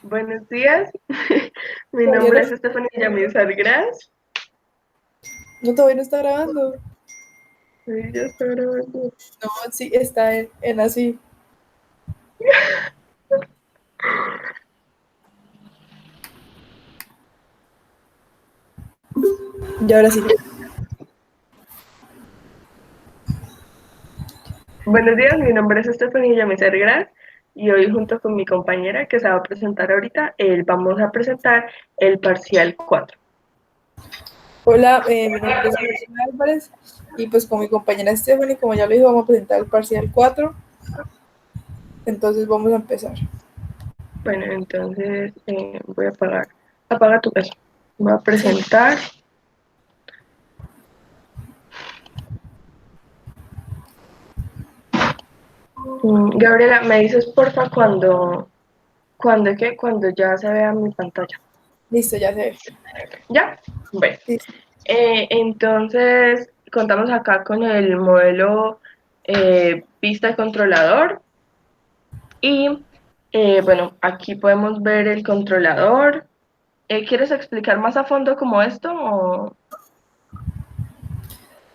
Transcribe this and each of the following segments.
Buenos días, mi Todavía nombre no, es Estefanía Yamizar Gras. todavía no está grabando. Sí, ya está grabando. No, sí, está en así. Y ahora sí. Buenos días, mi nombre es Estefanía Yamizar Gras y hoy junto con mi compañera que se va a presentar ahorita, vamos a presentar el parcial 4. Hola, mi nombre es Valentina Álvarez y pues con mi compañera Stephanie, como ya lo dijo, vamos a presentar el parcial 4. Entonces vamos a empezar. Bueno, entonces voy a apaga tu caso. Voy a Sí, presentar. Gabriela, me dices porfa cuando ya se vea mi pantalla. listo, ya se ve. ¿Ya? Bueno. Listo. Entonces, contamos acá con el modelo pista y controlador. Y bueno, aquí podemos ver el controlador. ¿Quieres explicar más a fondo como esto?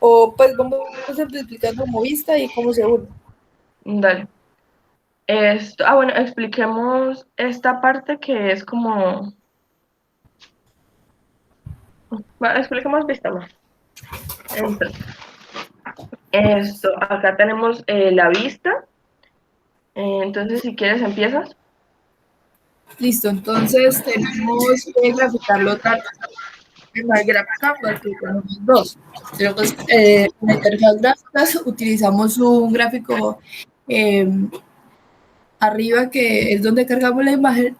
O pues vamos a explicar cómo vista y cómo se une. Dale. Bueno, expliquemos esta parte que es como... Bueno, expliquemos vista más. Entonces, acá tenemos la vista. Entonces, si quieres, empiezas. Listo, entonces tenemos que graficar los datos. En la gráfica, pues que tenemos dos. Tenemos una interfaz gráfica, utilizamos un gráfico eh, arriba que es donde cargamos la imagen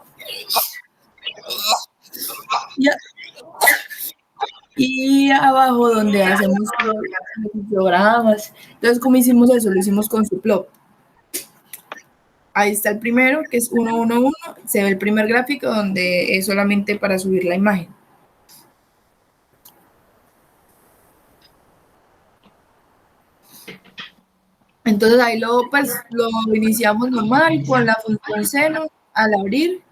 y, y abajo donde hacemos los programas. Entonces, ¿cómo hicimos eso? Lo hicimos con su plot. Ahí está el primero, que es 111. Se ve el primer gráfico donde es solamente para subir la imagen. Entonces ahí lo iniciamos normal con la función seno al abrir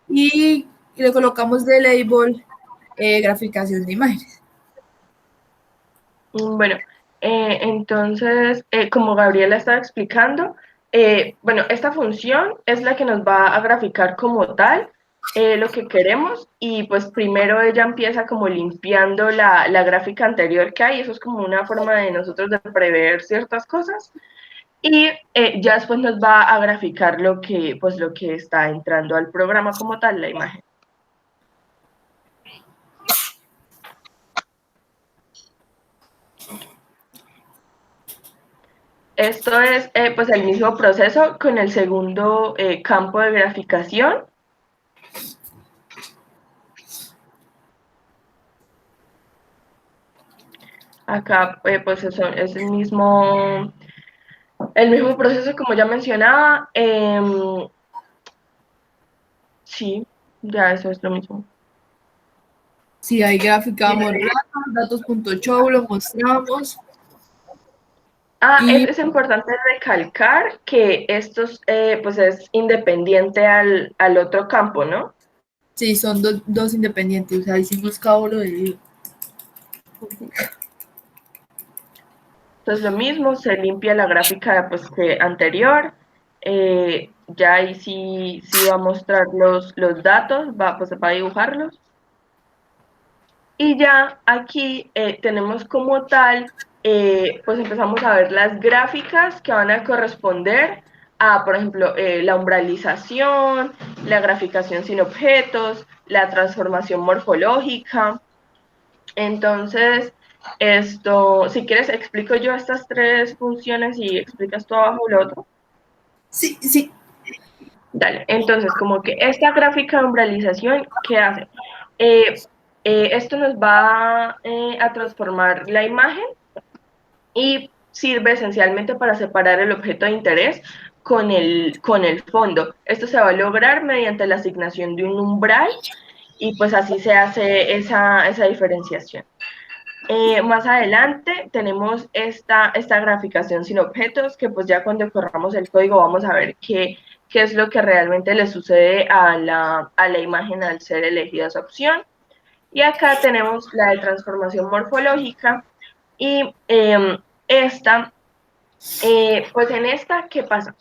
y le colocamos de label graficación de imágenes. Bueno, entonces, como Gabriela estaba explicando, bueno, esta función es la que nos va a graficar como tal lo que queremos y pues primero ella empieza como limpiando la gráfica anterior que hay, eso es como una forma de nosotros de prever ciertas cosas y ya después nos va a graficar lo que está entrando al programa como tal, la imagen. Esto es pues el mismo proceso con el segundo campo de graficación. Acá pues eso, es el mismo proceso como ya mencionaba. Sí, ya eso es lo mismo. Si ahí graficamos datos.show, lo mostramos y Es importante recalcar que esto pues es independiente al otro campo, ¿no? sí, son dos independientes, o sea, hicimos cada uno de ellos. Entonces lo mismo, se limpia la gráfica pues, anterior, ya ahí sí va a mostrar los datos, pues, va a dibujarlos. Y ya aquí tenemos como tal, pues empezamos a ver las gráficas que van a corresponder a, por ejemplo, la umbralización, la graficación sin objetos, la transformación morfológica. Entonces, si quieres, explico yo estas tres funciones y explicas tú abajo lo otro. Sí, sí. Dale, entonces, como que esta gráfica de umbralización, ¿qué hace? Esto nos va a transformar la imagen y sirve esencialmente para separar el objeto de interés con el fondo. Esto se va a lograr mediante la asignación de un umbral y pues así se hace esa diferenciación. Más adelante tenemos esta graficación sin objetos, que pues ya cuando corramos el código vamos a ver qué es lo que realmente le sucede a la imagen al ser elegida esa opción. Y acá tenemos la de transformación morfológica y esta, pues en esta, ¿qué pasa?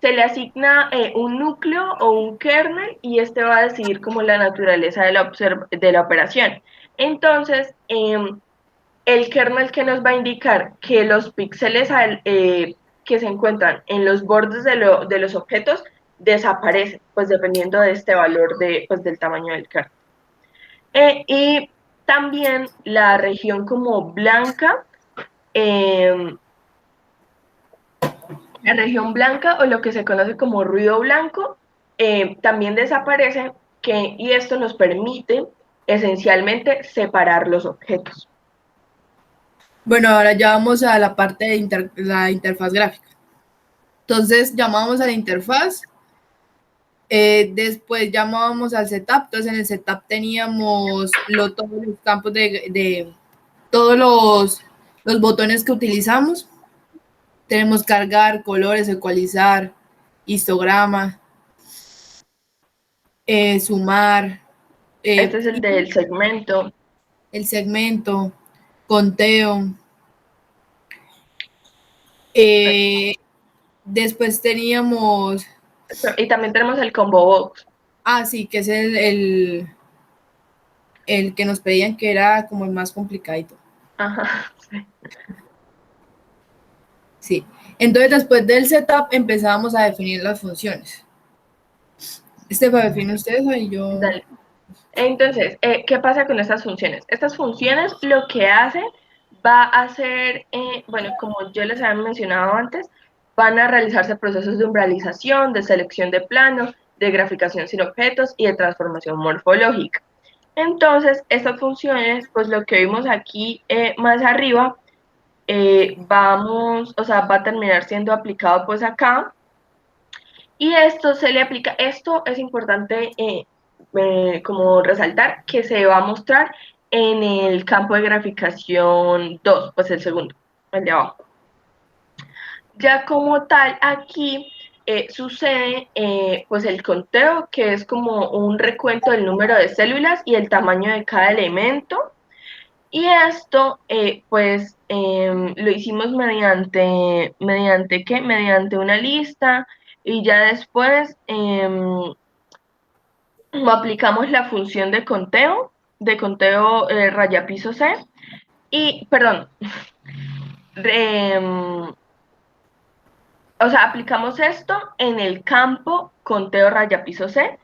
Se le asigna un núcleo o un kernel y este va a decidir como la naturaleza de la operación. Entonces, el kernel que nos va a indicar que los píxeles que se encuentran en los bordes de los objetos desaparecen, pues dependiendo de este valor pues, del tamaño del kernel. Y también la región como blanca, la región blanca o lo que se conoce como ruido blanco, también desaparece y esto nos permite esencialmente separar los objetos. Bueno, ahora ya vamos a la parte de la interfaz gráfica. Entonces llamamos a la interfaz, después llamábamos al setup. Entonces en el setup teníamos todos los campos de todos los botones que utilizamos. Tenemos cargar, colores, ecualizar, histograma, sumar, Este es el del segmento. el segmento, conteo. Después teníamos... Y también tenemos el combo box. Ah, sí, que es el que nos pedían, que era como el más complicadito. Ajá, sí. Sí. Entonces, después del setup empezamos a definir las funciones. Estefa, define ustedes y yo. Dale. Entonces, ¿qué pasa con estas funciones? Estas funciones lo que hacen va a ser, bueno, como yo les había mencionado antes, van a realizarse procesos de umbralización, de selección de plano, de graficación sin objetos y de transformación morfológica. Entonces, estas funciones, pues lo que vimos aquí más arriba, o sea, va a terminar siendo aplicado pues acá. Y esto se le aplica, esto es importante como resaltar que se va a mostrar en el campo de graficación 2, pues el segundo, el de abajo. Ya como tal, aquí sucede pues el conteo, que es como un recuento del número de células y el tamaño de cada elemento. Y esto, pues, lo hicimos mediante ¿qué? Mediante una lista y ya después aplicamos la función de conteo raya piso C, y, perdón, o sea, aplicamos esto en el campo conteo raya piso C,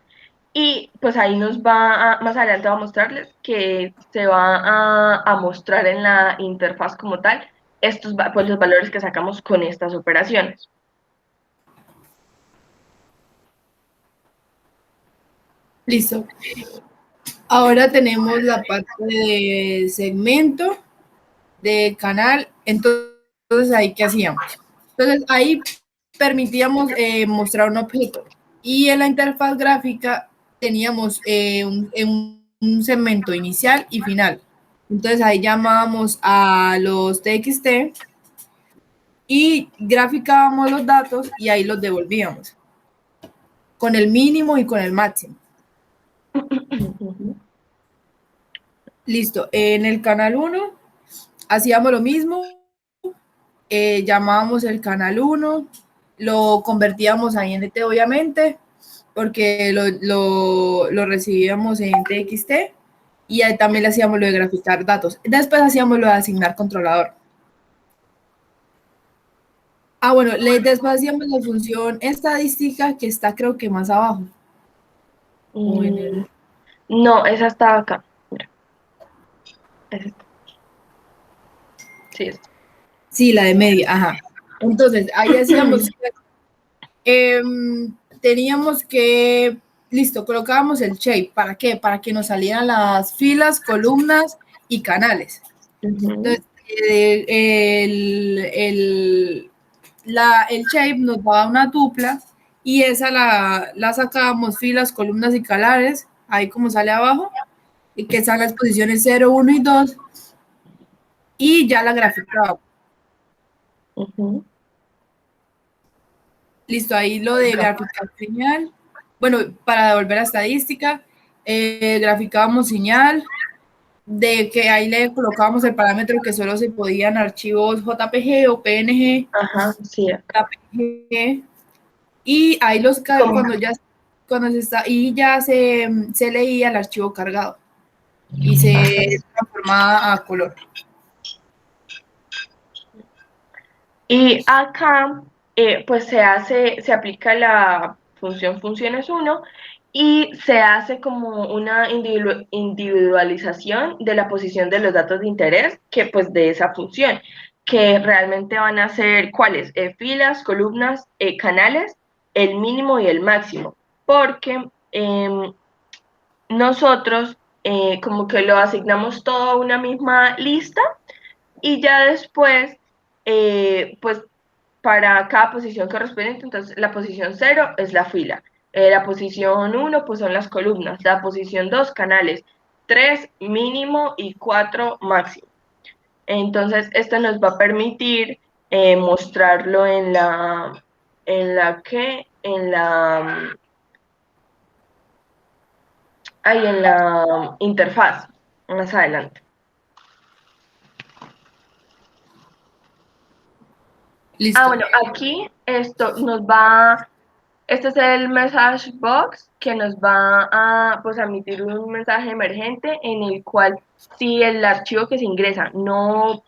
y pues ahí más adelante va a mostrarles que se va a mostrar en la interfaz como tal pues los valores que sacamos con estas operaciones. Listo. Ahora tenemos la parte de segmento, de canal. Entonces, ¿ahí qué hacíamos? Entonces, ahí permitíamos mostrar un objeto. Y en la interfaz gráfica teníamos un segmento inicial y final. Entonces, ahí llamábamos a los TXT y graficábamos los datos y ahí los devolvíamos con el mínimo y con el máximo. Listo. En el canal 1 hacíamos lo mismo, llamábamos el canal 1, lo convertíamos a INT obviamente, porque lo recibíamos en TXT, y ahí también le hacíamos lo de graficar datos. Después hacíamos lo de asignar controlador. Ah, bueno, después hacíamos la función estadística, que está creo que más abajo. O en el... No, esa estaba acá. Mira. Es esta. Sí, esta. Sí, la de media, ajá. Entonces, ahí hacíamos... teníamos que... Listo, colocábamos el shape. ¿Para qué? Para que nos salieran las filas, columnas y canales. Entonces, el shape nos daba una tupla y esa la sacábamos filas, columnas y canales, ahí como sale abajo, y que están las posiciones 0, 1 y 2, y ya la graficábamos. Listo, ahí lo de graficar señal. Bueno, para devolver a estadística, graficábamos señal, de que ahí le colocábamos el parámetro que solo se podían archivos JPG o PNG, Ajá, sí, acá. JPG, y ahí Como- cuando se está, y ya se leía el archivo cargado y se transformaba a color. Y acá, pues se aplica la función funciones uno y se hace como una individualización de la posición de los datos de interés que pues de esa función, que realmente van a ser cuáles, filas, columnas, canales, el mínimo y el máximo, porque nosotros como que lo asignamos todo a una misma lista y ya después, pues para cada posición correspondiente, entonces la posición cero es la fila, la posición uno pues son las columnas, la posición 2 canales, 3 mínimo y 4 máximo. Entonces esto nos va a permitir mostrarlo en la interfaz más adelante. Listo. Bueno, aquí este es el message box que nos va a, pues, a emitir un mensaje emergente en el cual si el archivo que se ingresa no,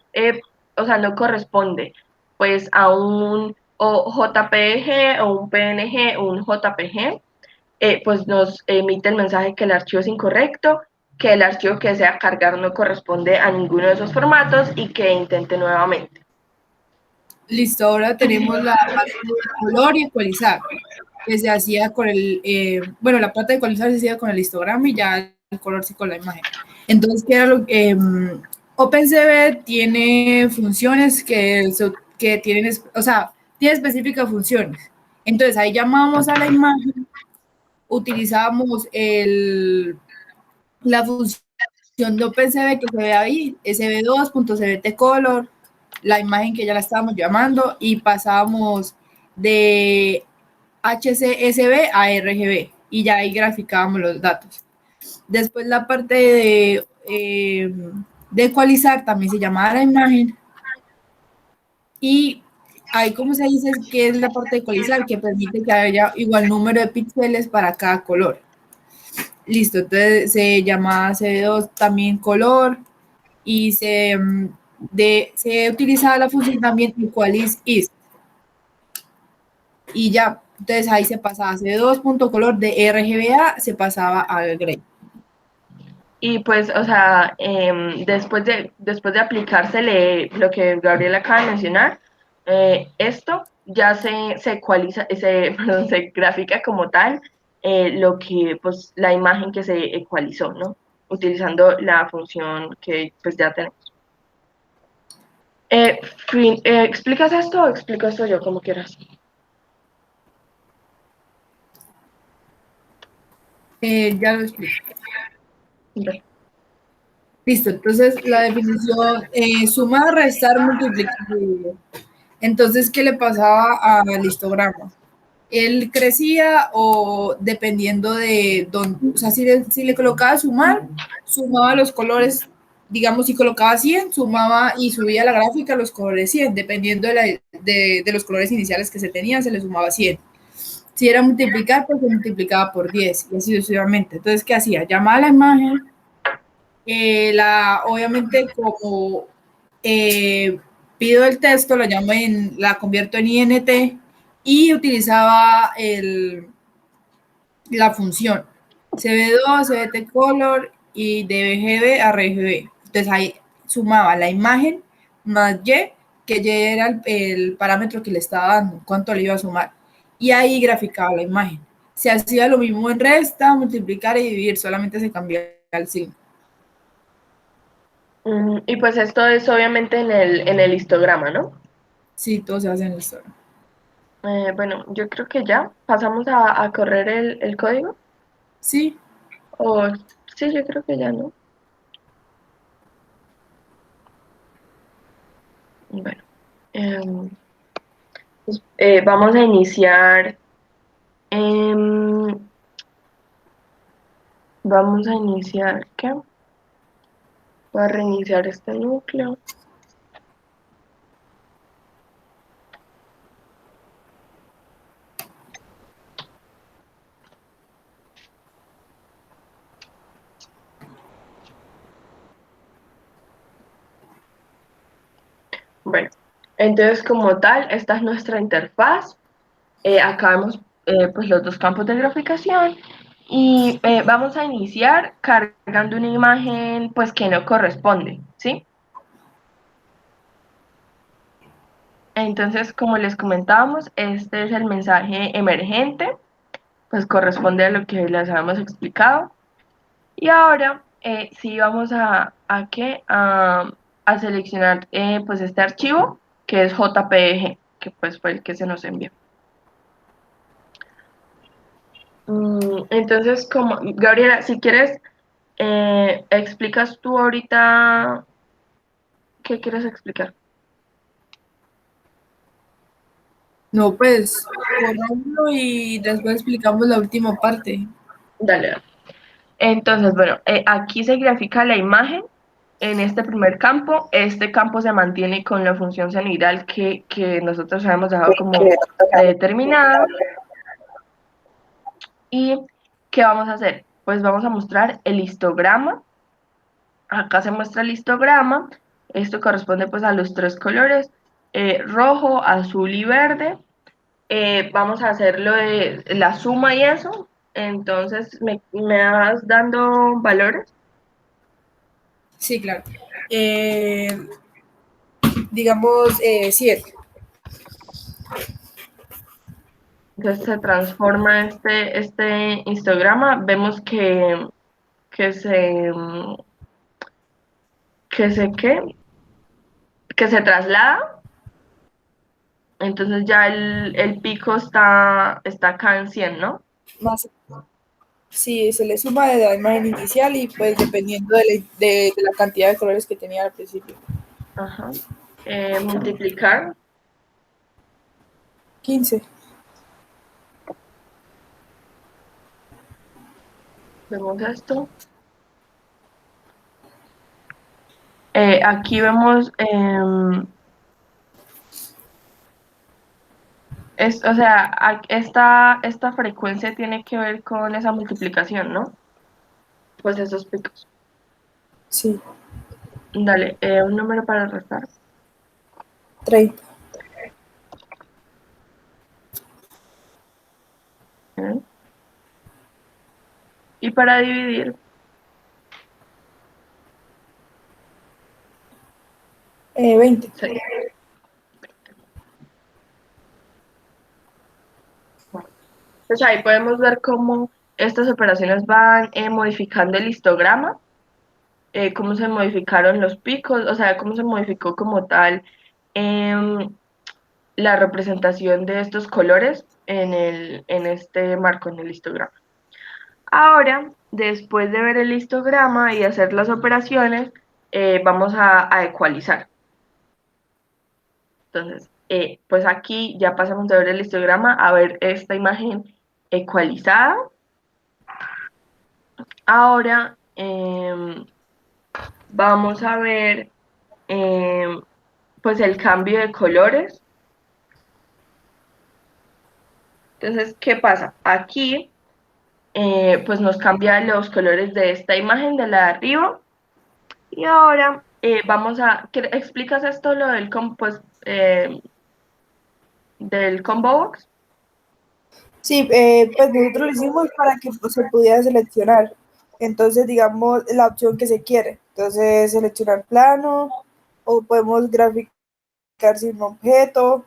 o sea, no corresponde pues a un o JPG o un PNG o un JPG, pues nos emite el mensaje que el archivo es incorrecto, que el archivo que desea cargar no corresponde a ninguno de esos formatos y que intente nuevamente. Listo, ahora tenemos la parte de color y ecualizar, que se hacía con bueno, la parte de ecualizar se hacía con el histograma y ya el color sí con la imagen. Entonces, ¿qué era lo que OpenCV tiene funciones que tienen, o sea, tiene específicas funciones. Entonces, ahí llamábamos a la imagen, utilizábamos la función de OpenCV que se ve ahí, sv2.cvtcolor, la imagen que ya la estábamos llamando, y pasábamos de HCSV a RGB y ya ahí graficábamos los datos. Después la parte de ecualizar también se llamaba la imagen y ahí como se dice que es la parte de ecualizar que permite que haya igual número de píxeles para cada color. Listo, entonces se llama CD2 también color y se utilizaba la función también equalize is y ya, entonces ahí se pasaba CD2.color de RGBA, se pasaba al gray. Y pues, o sea, después de aplicársele lo que Gabriela acaba de mencionar, esto ya se ecualiza, perdón, se grafica como tal lo que, pues, la imagen que se ecualizó, ¿no? Utilizando la función que pues ya tenemos. ¿Explicas esto o explico esto yo como quieras? Ya lo explico. Bueno. Listo, entonces la definición, sumar, restar, multiplicar, dividir. Entonces, ¿qué le pasaba al histograma? Él crecía o dependiendo de dónde, o sea, si le colocaba sumar, sumaba los colores, digamos, si colocaba 100, sumaba y subía la gráfica los colores 100, dependiendo de los colores iniciales que se tenían, se le sumaba 100. Si era multiplicar, pues se multiplicaba por 10 y así sucesivamente. Entonces, ¿qué hacía? Llamaba la imagen, obviamente como eh, pido el texto, la convierto en INT y utilizaba la función CB2, CBT-color y de BGB a RGB. Entonces ahí sumaba la imagen más Y, que Y era el parámetro que le estaba dando, cuánto le iba a sumar. Y ahí graficaba la imagen. Se hacía lo mismo en resta, multiplicar y dividir, solamente se cambiaba el signo. Y pues esto es obviamente en el histograma, ¿no? Sí, todo se hace en el store. Bueno, yo creo que ya pasamos a correr el código. Sí, O sí, yo creo que ya no. Bueno, em, Vamos a iniciar, em, ¿qué? Voy a reiniciar este núcleo. Bueno, entonces como tal, esta es nuestra interfaz. Acá vemos pues los dos campos de graficación y vamos a iniciar cargando una imagen pues que no corresponde, ¿sí? Entonces, como les comentábamos, este es el mensaje emergente, pues corresponde a lo que les habíamos explicado. Y ahora sí vamos ¿qué? A seleccionar pues este archivo que es JPG, que pues fue el que se nos envió. Entonces, como Gabriela, si quieres, explicas tú ahorita qué quieres explicar. No, pues, corrámoslo y después explicamos la última parte. Dale. Entonces, bueno, aquí se grafica la imagen en este primer campo. Este campo se mantiene con la función senoidal que nosotros habíamos dejado como predeterminada. ¿Y qué vamos a hacer? Pues vamos a mostrar el histograma. Acá se muestra el histograma. Esto corresponde pues a los tres colores, rojo, azul y verde. Vamos a hacerlo de la suma y eso. Entonces, ¿me vas dando valores? Sí, claro. Digamos, 7. Entonces se transforma este histograma. Vemos que se, que se, ¿qué? Que se traslada. Entonces ya el pico está acá en 100, ¿no? Más, si se le suma de la imagen inicial y pues dependiendo de la cantidad de colores que tenía al principio. Ajá. Multiplicar. 15. Vemos esto. Aquí vemos, o sea, esta frecuencia tiene que ver con esa multiplicación, ¿no? Pues esos picos. Sí, Dale, un número para restar. 30. ¿Eh? Y para dividir, 20. 6. Entonces ahí podemos ver cómo estas operaciones van modificando el histograma, cómo se modificaron los picos, o sea, cómo se modificó como tal em, la representación de estos colores en este marco, en el histograma. Ahora, después de ver el histograma y hacer las operaciones, vamos a ecualizar. Entonces, pues aquí ya pasamos de ver el histograma a ver esta imagen ecualizada. Ahora vamos a ver pues el cambio de colores. Entonces, ¿qué pasa? Aquí pues nos cambia los colores de esta imagen de la de arriba. Y ahora ¿explicas esto lo del combo box? Sí, pues nosotros lo hicimos para que pues, se pudiera seleccionar. Entonces, digamos, la opción que se quiere. Entonces, seleccionar plano o podemos graficar sin objeto.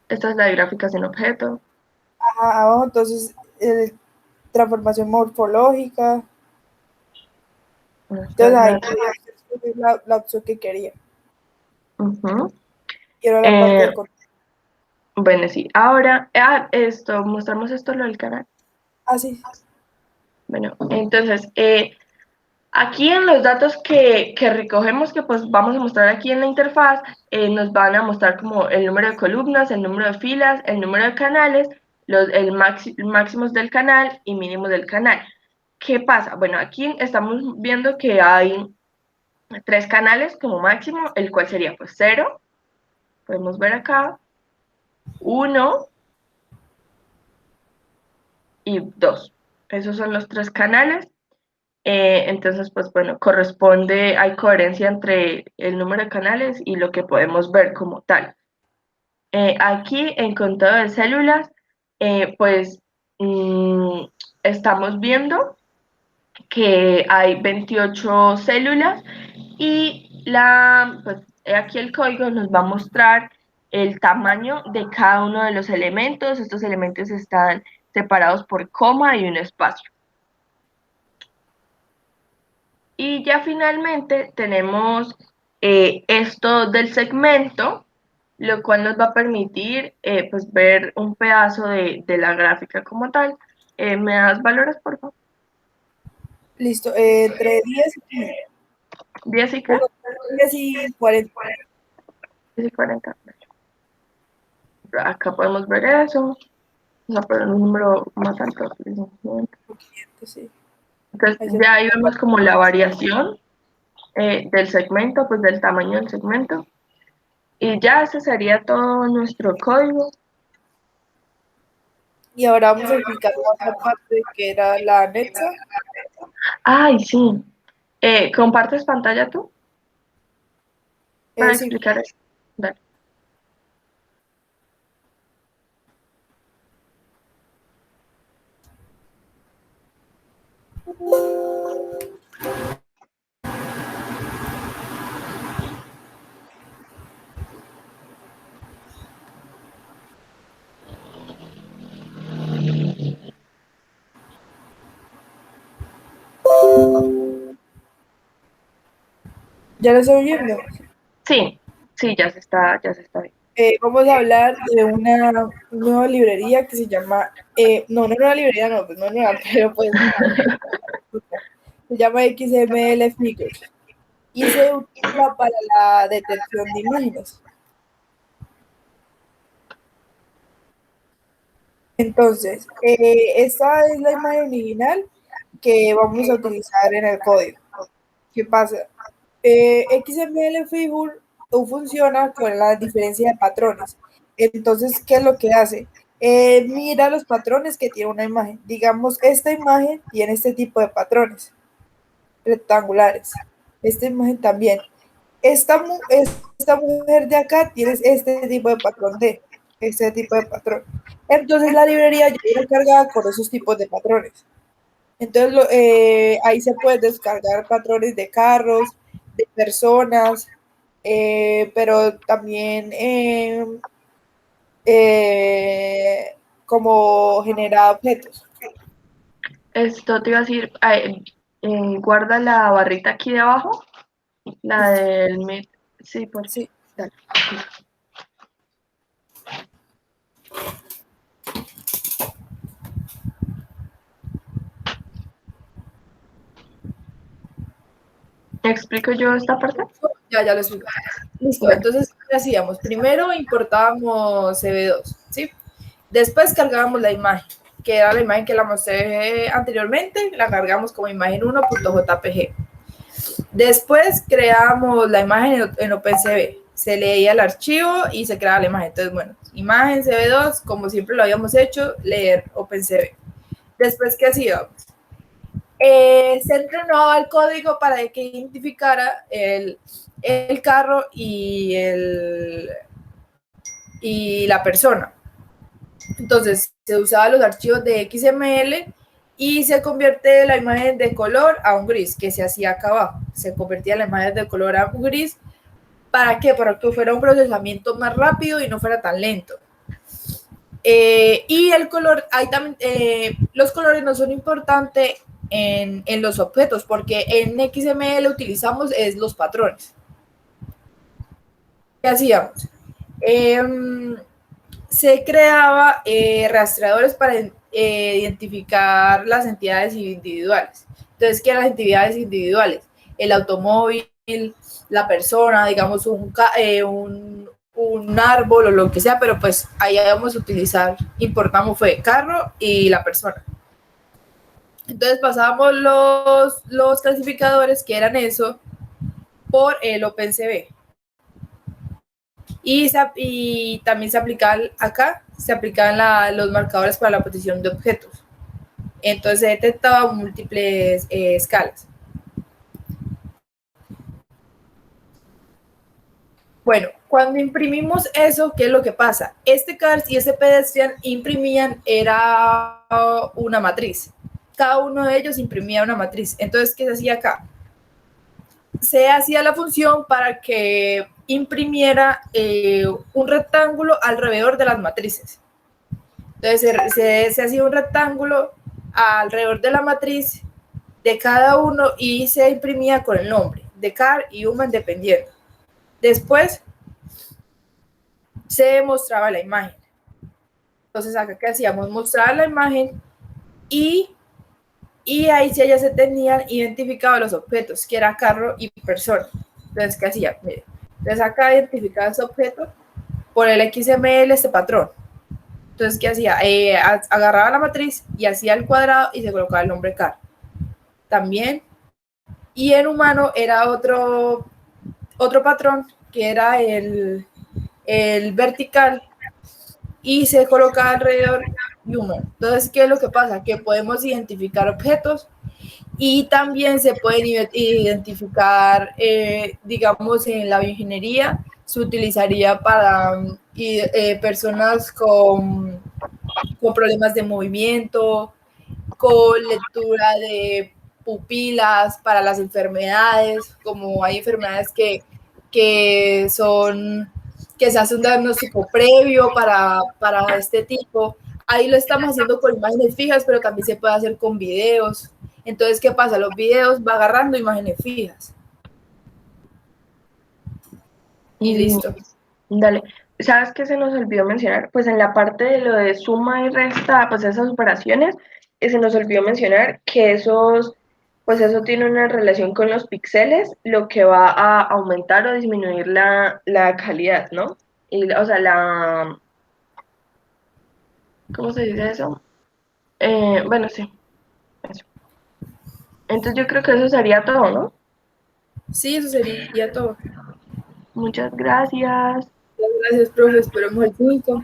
Esta es la de gráfica sin objeto. Ajá, abajo, entonces, transformación morfológica. Esta Entonces, es ahí la... podía escoger la opción que quería. Ujú. Y ahora la parte Eh, de control. bueno, sí. Ahora, mostramos esto lo del canal. Ah, sí. Bueno, entonces, Aquí en los datos que recogemos, que pues vamos a mostrar aquí en la interfaz, nos van a mostrar como el número de columnas, el número de filas, el número de canales, máximos del canal y mínimos del canal. ¿Qué pasa? Bueno, aquí estamos viendo que hay 3 canales como máximo, el cual sería pues 0, podemos ver acá, 1 y 2. Esos son los 3 canales. Entonces, pues bueno, hay coherencia entre el número de canales y lo que podemos ver como tal. Aquí en conteo de células, pues estamos viendo que hay 28 células y pues, aquí el código nos va a mostrar el tamaño de cada uno de los elementos. Estos elementos están separados por coma y un espacio. Y ya finalmente tenemos esto del segmento, lo cual nos va a permitir pues ver un pedazo de la gráfica como tal. ¿Me das valores, por favor? Listo, entre 10 y 15. 10 y qué? Bueno, 10 y 40. 10 y 40. Acá podemos ver eso. Vamos a poner un número más alto. Sí. Entonces Ahí ya ahí vemos como la variación del segmento, pues del tamaño del segmento. Y ya ese sería todo nuestro código. Y ahora vamos a explicar la otra parte que era la anexa. Ay, sí. ¿Compartes pantalla tú para Sí. explicar eso? Dale. ¿Ya lo estoy oyendo? Sí, sí, ya se está viendo. Vamos a hablar de una nueva librería que se llama, no, no nueva librería, no, pues no nueva, pero pues se llama XML Figures y se utiliza para la detección de imágenes. Entonces, esta es la imagen original que vamos a utilizar en el código. ¿Qué pasa? XML Figure funciona con la diferencia de patrones. Entonces, ¿qué es lo que hace? Mira los patrones que tiene una imagen. Digamos, esta imagen tiene este tipo de patrones rectangulares. Esta imagen también. Esta mujer de acá tiene este tipo de patrón de este tipo de patrón. Entonces la librería ya viene cargada con esos tipos de patrones. Entonces ahí se puede descargar patrones de carros, de personas, pero también como generar objetos. Esto te iba a decir, guarda la barrita aquí de abajo, la Listo. del mid. Sí, por Sí. dale. ¿Explico yo esta parte? Ya lo explico. Listo, Bueno, entonces, ¿qué hacíamos? Primero importábamos CB2, ¿sí? Después cargábamos la imagen, que era la imagen que la mostré anteriormente, la cargamos como imagen 1.jpg. Después creamos la imagen en OpenCV, se leía el archivo y se creaba la imagen. Entonces, bueno, imagen CB2, como siempre lo habíamos hecho, leer OpenCV. Después, ¿qué hacíamos? Se entrenaba el código para que identificara el carro y la persona. Entonces, se usaban los archivos de XML y se convierte la imagen de color a un gris, que se hacía acá abajo. Se convertía la imagen de color a un gris. ¿Para qué? Para que fuera un procesamiento más rápido y no fuera tan lento. Y el color, hay también, los colores no son importantes en los objetos, porque en XML utilizamos los patrones. ¿Qué hacíamos? Se creaba rastreadores para identificar las entidades individuales. Entonces, ¿qué eran las actividades individuales? El automóvil, la persona, digamos, un árbol o lo que sea, pero pues ahí vamos a utilizar, importamos fue carro y la persona. Entonces pasábamos los clasificadores, que eran eso, por el OpenCV. Y también se aplicaban acá, se aplicaban los marcadores para la posición de objetos. Entonces se detectaban múltiples escalas. Bueno, cuando imprimimos eso, ¿qué es lo que pasa? Este CARS y este pedestrian imprimían era una matriz. Cada uno de ellos imprimía una matriz. Entonces, ¿qué se hacía acá? Se hacía la función para que imprimiera un rectángulo alrededor de las matrices. Entonces se hacía un rectángulo alrededor de la matriz de cada uno y se imprimía con el nombre de car y human dependiendo. Después se mostraba la imagen. Entonces acá que hacíamos mostrar la imagen y ahí sí ya se tenían identificados los objetos, que era carro y persona. Entonces, ¿qué hacía? Mire, entonces acá identificaba ese objeto por el XML, este patrón. Entonces, ¿qué hacía? Agarraba la matriz y hacía el cuadrado y se colocaba el nombre car. También. Y en humano era otro patrón que era el vertical y se colocaba alrededor human. Entonces, ¿qué es lo que pasa? Que podemos identificar objetos y también se pueden identificar, digamos, en la bioingeniería se utilizaría para personas con problemas de movimiento, con lectura de pupilas para las enfermedades, como hay enfermedades que se hace un diagnóstico previo para este tipo. Ahí lo estamos haciendo con imágenes fijas, pero también se puede hacer con videos. Entonces, ¿qué pasa? Los videos va agarrando imágenes fijas. Y listo. Dale. ¿Sabes qué se nos olvidó mencionar? Pues en la parte de lo de suma y resta, pues esas operaciones, se nos olvidó mencionar que pues eso tiene una relación con los píxeles, lo que va a aumentar o disminuir la calidad, ¿no? O sea, ¿cómo se dice eso? Bueno, sí, eso. Entonces yo creo que eso sería todo, ¿no? Sí, eso sería todo. Muchas gracias. Gracias, profe. Esperemos el 5.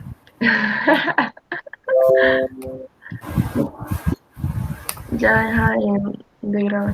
Ya deja de grabar.